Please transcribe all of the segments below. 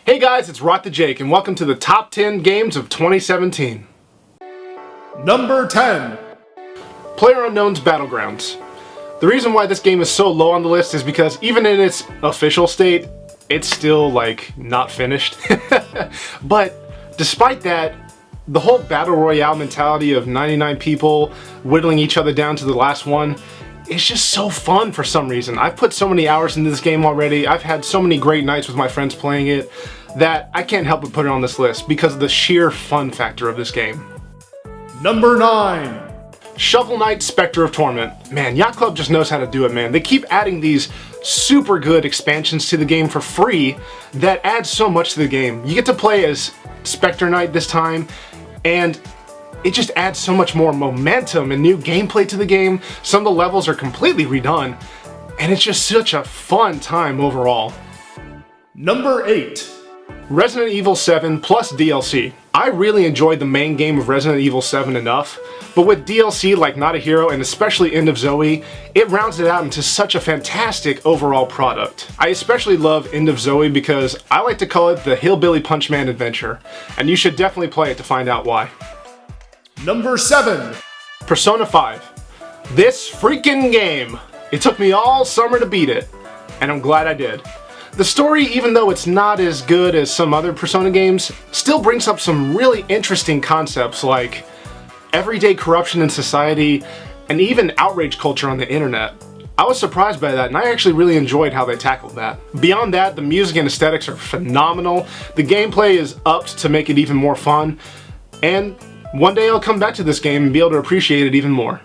Hey guys, it's RockTheJake and welcome to the top 10 games of 2017. Number 10. PlayerUnknown's Battlegrounds. The reason why this game is so low on the list is because even in its official state, it's still not finished. But despite that, the whole battle royale mentality of 99 people whittling each other down to the last one is just so fun for some reason. I've put so many hours into this game already. I've had so many great nights with my friends playing it that I can't help but put it on this list because of the sheer fun factor of this game. Number 9. Shovel Knight Spectre of Torment. Man, Yacht Club just knows how to do it, man. They keep adding these super good expansions to the game for free that add so much to the game. You get to play as Spectre Knight this time, and it just adds so much more momentum and new gameplay to the game. Some of the levels are completely redone, and it's just such a fun time overall. Number 8. Resident Evil 7 plus DLC. I really enjoyed the main game of Resident Evil 7 enough, but with DLC like Not a Hero and especially End of Zoe, it rounds it out into such a fantastic overall product. I especially love End of Zoe because I like to call it the Hillbilly Punchman adventure, and you should definitely play it to find out why. Number 7. Persona 5. This freaking game! It took me all summer to beat it, and I'm glad I did. The story, even though it's not as good as some other Persona games, still brings up some really interesting concepts like everyday corruption in society and even outrage culture on the internet. I was surprised by that, and I actually really enjoyed how they tackled that. Beyond that, the music and aesthetics are phenomenal, the gameplay is upped to make it even more fun, and one day I'll come back to this game and be able to appreciate it even more.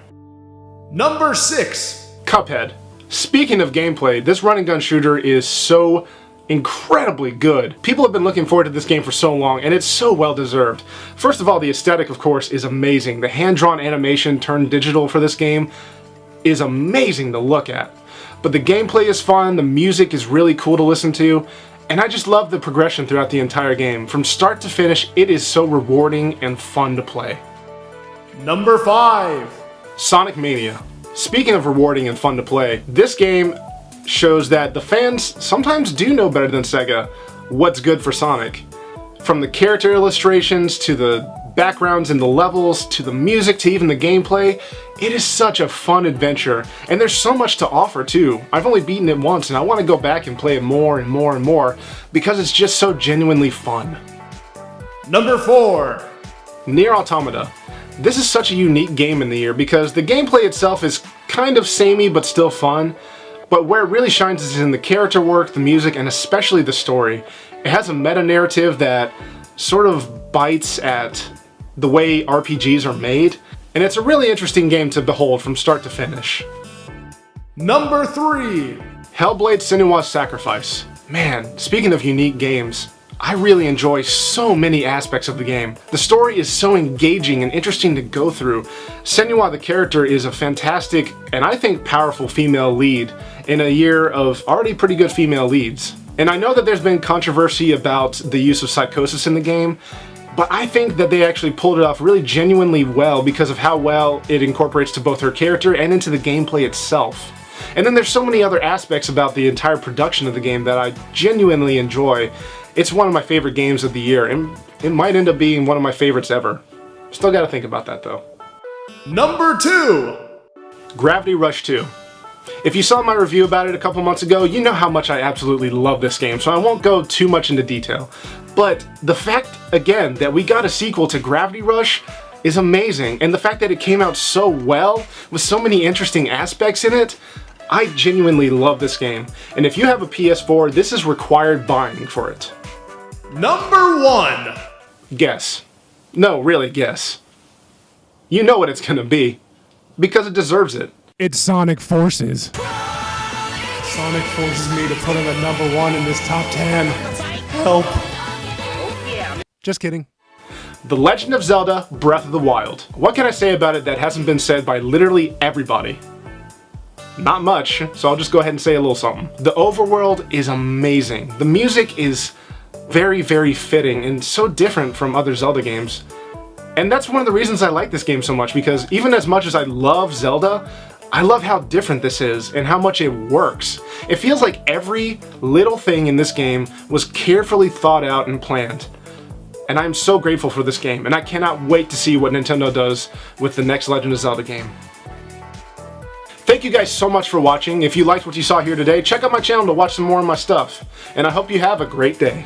Number 6. Cuphead. Speaking of gameplay, this run and gun shooter is so incredibly good. People have been looking forward to this game for so long, and it's so well deserved. First of all, the aesthetic, of course, is amazing. The hand-drawn animation turned digital for this game is amazing to look at. But the gameplay is fun, the music is really cool to listen to, and I just love the progression throughout the entire game. From start to finish, it is so rewarding and fun to play. Number 5. Sonic Mania. Speaking of rewarding and fun to play, this game shows that the fans sometimes do know better than Sega what's good for Sonic. From the character illustrations, to the backgrounds and the levels, to the music, to even the gameplay, it is such a fun adventure, and there's so much to offer too. I've only beaten it once, and I want to go back and play it more and more and more, because it's just so genuinely fun. Number 4. Nier Automata. This is such a unique game in the year because the gameplay itself is kind of samey but still fun, but where it really shines is in the character work, the music, and especially the story. It has a meta-narrative that sort of bites at the way RPGs are made, and it's a really interesting game to behold from start to finish. Number 3. Hellblade: Senua's Sacrifice. Man, speaking of unique games, I really enjoy so many aspects of the game. The story is so engaging and interesting to go through. Senua, the character, is a fantastic and I think powerful female lead in a year of already pretty good female leads. And I know that there's been controversy about the use of psychosis in the game, but I think that they actually pulled it off really genuinely well because of how well it incorporates to both her character and into the gameplay itself. And then there's so many other aspects about the entire production of the game that I genuinely enjoy. It's one of my favorite games of the year, and it might end up being one of my favorites ever. Still gotta think about that though. Number 2. Gravity Rush 2. If you saw my review about it a couple months ago, you know how much I absolutely love this game, so I won't go too much into detail. But the fact, again, that we got a sequel to Gravity Rush is amazing, and the fact that it came out so well, with so many interesting aspects in it, I genuinely love this game. And if you have a PS4, this is required buying for it. Number 1. Guess. No, really, guess. You know what it's gonna be. Because it deserves it. It's Sonic Forces. Sonic forces me to put him at number 1 in this top 10. Help. Just kidding. The Legend of Zelda: Breath of the Wild. What can I say about it that hasn't been said by literally everybody? Not much, so I'll just go ahead and say a little something. The overworld is amazing. The music is very, very fitting and so different from other Zelda games. And that's one of the reasons I like this game so much, because even as much as I love Zelda, I love how different this is and how much it works. It feels like every little thing in this game was carefully thought out and planned. And I'm so grateful for this game, and I cannot wait to see what Nintendo does with the next Legend of Zelda game. Thank you guys so much for watching. If you liked what you saw here today, check out my channel to watch some more of my stuff. And I hope you have a great day.